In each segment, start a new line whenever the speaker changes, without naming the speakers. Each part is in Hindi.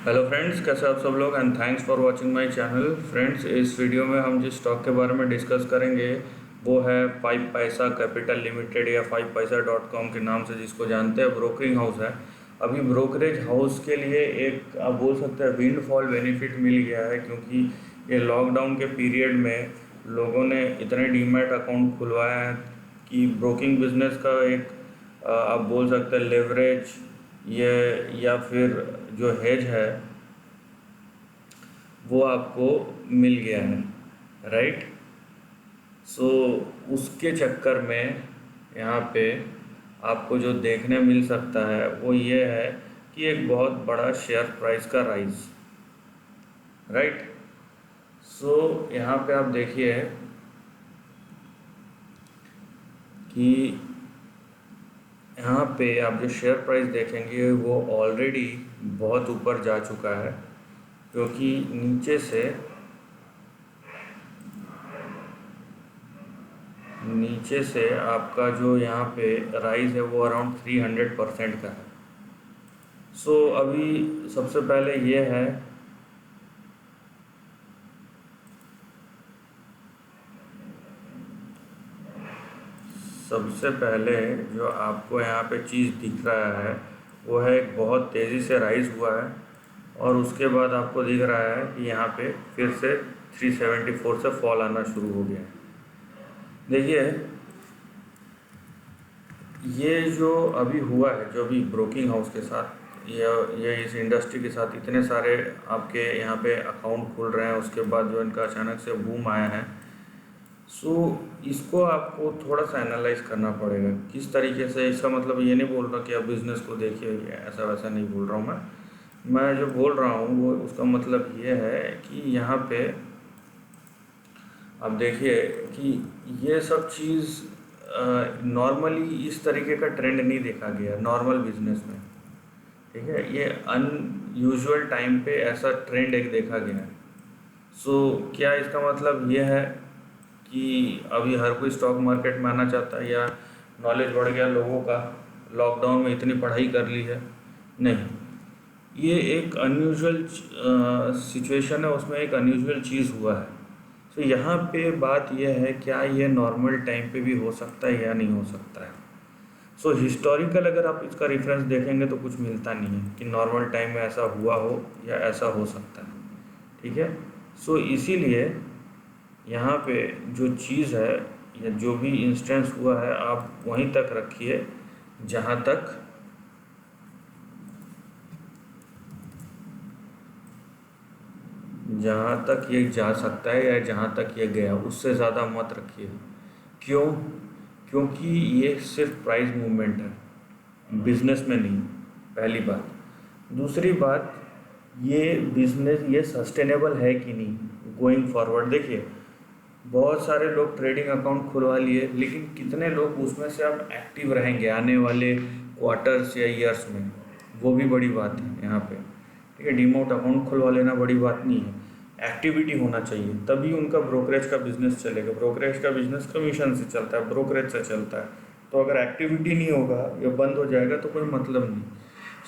हेलो फ्रेंड्स, कैसे आप सब लोग and thanks for watching my channel. Friends, इस वीडियो में हम जिस स्टॉक के बारे में डिस्कस करेंगे वो है 5 पैसा कैपिटल लिमिटेड या 5paisa.com के नाम से जिसको जानते हैं। ब्रोकरिंग हाउस है। अभी ब्रोकरेज हाउस के लिए एक आप बोल सकते हैं विंडफॉल बेनिफिट मिल गया है, क्योंकि ये लॉकडाउन के पीरियड में लोगों ने इतने डीमैट अकाउंट खुलवाए हैं कि ब्रोकिंग बिजनेस का एक आप बोल सकते हैं लेवरेज ये या फिर जो हेज है वो आपको मिल गया है, राइट। सो उसके चक्कर में यहाँ पे आपको जो देखने मिल सकता है वो ये है कि एक बहुत बड़ा शेयर प्राइस का राइज, राइट। सो यहाँ पे आप देखिए कि यहाँ पे आप जो शेयर प्राइस देखेंगे वो ऑलरेडी बहुत ऊपर जा चुका है, क्योंकि नीचे से आपका जो यहाँ पे राइज है वो अराउंड 300% का है। सो अभी सबसे पहले ये है सबसे पहले जो आपको यहाँ पे चीज़ दिख रहा है वो है एक बहुत तेज़ी से राइज हुआ है, और उसके बाद आपको दिख रहा है कि यहाँ पे फिर से 374 से फॉल आना शुरू हो गया है। देखिए, ये जो अभी हुआ है, जो अभी ब्रोकिंग हाउस के साथ ये इस इंडस्ट्री के साथ इतने सारे आपके यहाँ पे अकाउंट खुल रहे हैं, उसके बाद जो इनका अचानक से बूम आया है, सो इसको आपको थोड़ा सा एनालाइज करना पड़ेगा किस तरीके से। इसका मतलब ये नहीं बोल रहा कि आप बिज़नेस को देखिए, ऐसा वैसा नहीं बोल रहा हूँ मैं जो बोल रहा हूँ वो उसका मतलब ये है कि यहाँ पे आप देखिए कि ये सब चीज़ नॉर्मली इस तरीके का ट्रेंड नहीं देखा गया नॉर्मल बिजनेस में, ठीक है। ये अनयूजुअल टाइम पे ऐसा ट्रेंड एक देखा गया है। सो क्या इसका मतलब ये है कि अभी हर कोई स्टॉक मार्केट में आना चाहता है, या नॉलेज बढ़ गया लोगों का, लॉकडाउन में इतनी पढ़ाई कर ली है? नहीं, ये एक अनयूजुअल सिचुएशन है, उसमें एक अनयूजुअल चीज़ हुआ है। तो यहाँ पे बात यह है क्या ये नॉर्मल टाइम पे भी हो सकता है या नहीं हो सकता है। सो हिस्टोरिकल अगर आप इसका रेफरेंस देखेंगे तो कुछ मिलता नहीं है कि नॉर्मल टाइम में ऐसा हुआ हो या ऐसा हो सकता है, ठीक है। सो इसीलिए यहाँ पे जो चीज़ है या जो भी इंस्टेंस हुआ है आप वहीं तक रखिए जहाँ तक ये जा सकता है या जहाँ तक ये गया, उससे ज़्यादा मत रखिए। क्यों? क्योंकि ये सिर्फ प्राइस मूवमेंट है, बिजनेस में नहीं, पहली बात। दूसरी बात, ये बिजनेस ये सस्टेनेबल है कि नहीं गोइंग फॉरवर्ड। देखिए, बहुत सारे लोग ट्रेडिंग अकाउंट खुलवा लिए, लेकिन कितने लोग उसमें से अब एक्टिव रहेंगे आने वाले क्वार्टर्स या ईयर्स में, वो भी बड़ी बात है यहाँ पे, ठीक है। डीमोट अकाउंट खुलवा लेना बड़ी बात नहीं है, एक्टिविटी होना चाहिए, तभी उनका ब्रोकरेज का बिजनेस चलेगा। ब्रोकरेज का बिजनेस कमीशन से चलता है, ब्रोकरेज से चलता है। तो अगर एक्टिविटी नहीं होगा या बंद हो जाएगा तो कोई मतलब नहीं।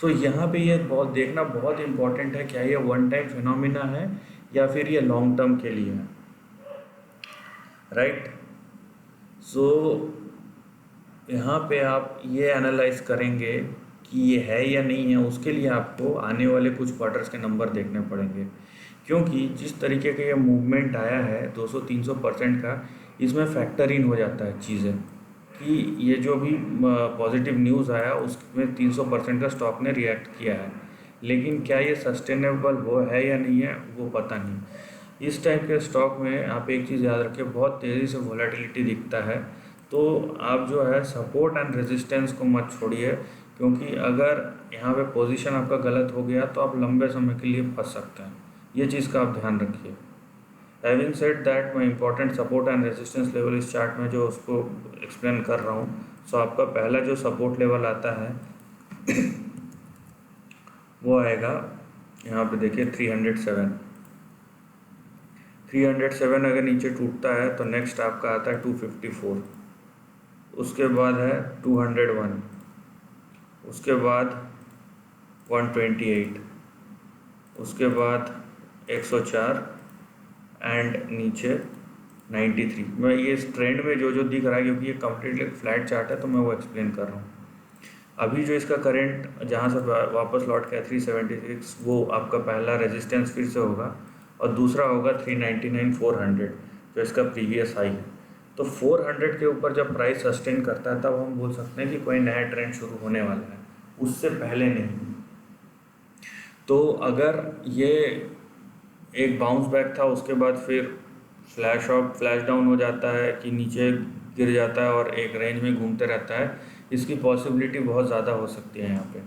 सो यहाँ पे ये बहुत देखना बहुत इंपॉर्टेंट है, क्या ये वन टाइम फिनोमिना है या फिर ये लॉन्ग टर्म के लिए है, राइट। सो यहाँ पे आप ये एनालाइज करेंगे कि ये है या नहीं है, उसके लिए आपको आने वाले कुछ क्वार्टर्स के नंबर देखने पड़ेंगे, क्योंकि जिस तरीके का ये मूवमेंट आया है 200-300% का, इसमें फैक्टर इन हो जाता है चीज़ें कि ये जो भी पॉजिटिव न्यूज़ आया उसमें 300% का स्टॉक ने रिएक्ट किया है, लेकिन क्या ये सस्टेनेबल वो है या नहीं है वो पता नहीं। इस टाइप के स्टॉक में आप एक चीज़ याद रखिए, बहुत तेज़ी से वोलेटिलिटी दिखता है, तो आप जो है सपोर्ट एंड रेजिस्टेंस को मत छोड़िए, क्योंकि अगर यहाँ पे पोजीशन आपका गलत हो गया तो आप लंबे समय के लिए फंस सकते हैं। ये चीज़ का आप ध्यान रखिए। हैविंग सेड दैट, मैं important support and resistance level इस चार्ट में जो उसको एक्सप्लेन कर रहा हूँ। सो आपका पहला जो सपोर्ट लेवल आता है वो आएगा यहाँ पे देखिए 307 अगर नीचे टूटता है तो नेक्स्ट आपका आता है 254, उसके बाद है 201, उसके बाद 128, उसके बाद 104 एंड नीचे 93। मैं ये इस ट्रेंड में जो जो दिख रहा है, क्योंकि ये कम्प्लीटली फ्लैट चार्ट है तो मैं वो एक्सप्लेन कर रहा हूँ। अभी जो इसका करंट जहाँ से वापस लौट के 376, वो आपका पहला रेजिस्टेंस फिर से होगा, और दूसरा होगा 399 400 जो इसका प्रीवियस हाई है। तो 400 के ऊपर जब प्राइस सस्टेन करता है तब हम बोल सकते हैं कि कोई नया ट्रेंड शुरू होने वाला है, उससे पहले नहीं। तो अगर ये एक बाउंस बैक था, उसके बाद फिर फ्लैश डाउन हो जाता है कि नीचे गिर जाता है और एक रेंज में घूमते रहता है, इसकी पॉसिबिलिटी बहुत ज़्यादा हो सकती है यहाँ पे।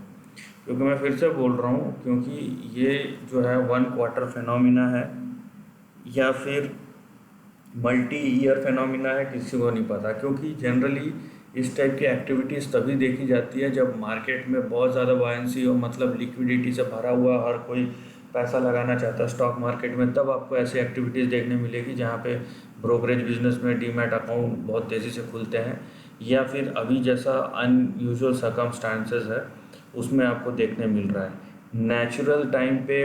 क्योंकि मैं फिर से बोल रहा हूँ, क्योंकि ये जो है 1 क्वार्टर फिनोमिना है या फिर मल्टी ईयर फिनोमिना है, किसी को नहीं पता। क्योंकि जनरली इस टाइप की एक्टिविटीज़ तभी देखी जाती है जब मार्केट में बहुत ज़्यादा बायंसी हो, मतलब लिक्विडिटी से भरा हुआ हर कोई पैसा लगाना चाहता है स्टॉक मार्केट में, तब आपको ऐसी एक्टिविटीज़ देखने मिलेगी जहाँ पे ब्रोकरेज बिजनेस में डीमैट अकाउंट बहुत तेज़ी से खुलते हैं, या फिर अभी जैसा अनयूजुअल सर्कमस्टांसेस है उसमें आपको देखने मिल रहा है। नेचुरल टाइम पे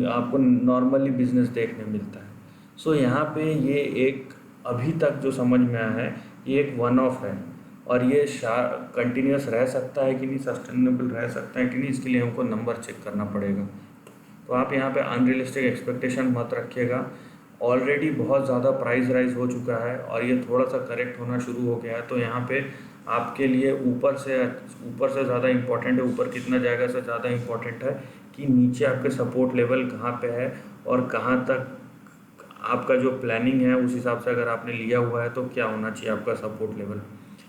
आपको नॉर्मली बिजनेस देखने मिलता है। सो यहाँ पे ये एक अभी तक जो समझ में आया है, ये एक वन ऑफ है, और ये कंटिन्यूस रह सकता है कि नहीं, सस्टेनेबल रह सकता है कि नहीं, इसके लिए हमको नंबर चेक करना पड़ेगा। तो आप यहाँ पे अनरियलिस्टिक एक्सपेक्टेशन मत रखिएगा। ऑलरेडी बहुत ज़्यादा प्राइस राइज हो चुका है और ये थोड़ा सा करेक्ट होना शुरू हो गया है, तो यहाँ पे आपके लिए ऊपर से ज़्यादा इम्पोर्टेंट है, ऊपर कितना जाएगा से ज़्यादा इम्पोर्टेंट है कि नीचे आपके सपोर्ट लेवल कहाँ पे है और कहाँ तक आपका जो प्लानिंग है उस हिसाब से अगर आपने लिया हुआ है तो क्या होना चाहिए, आपका सपोर्ट लेवल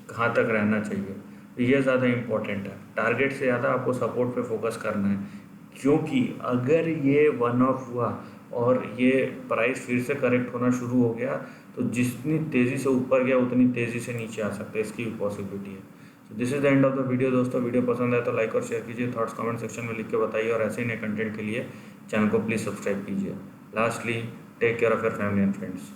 कहाँ तक रहना चाहिए। तो ये ज़्यादा इम्पोर्टेंट है, टारगेट से ज़्यादा आपको सपोर्ट पे फोकस करना है। क्योंकि अगर ये वन ऑफ हुआ और ये प्राइस फिर से करेक्ट होना शुरू हो गया तो जितनी तेज़ी से ऊपर गया उतनी तेज़ी से नीचे आ सकता है, इसकी भी पॉसिबिलिटी है। तो this is the end of the video दोस्तों। वीडियो पसंद आए तो लाइक और शेयर कीजिए, थॉट्स कमेंट सेक्शन में लिख के बताइए, और ऐसे ही नए कंटेंट के लिए चैनल को प्लीज़ सब्सक्राइब कीजिए। Lastly, take care of your family and friends.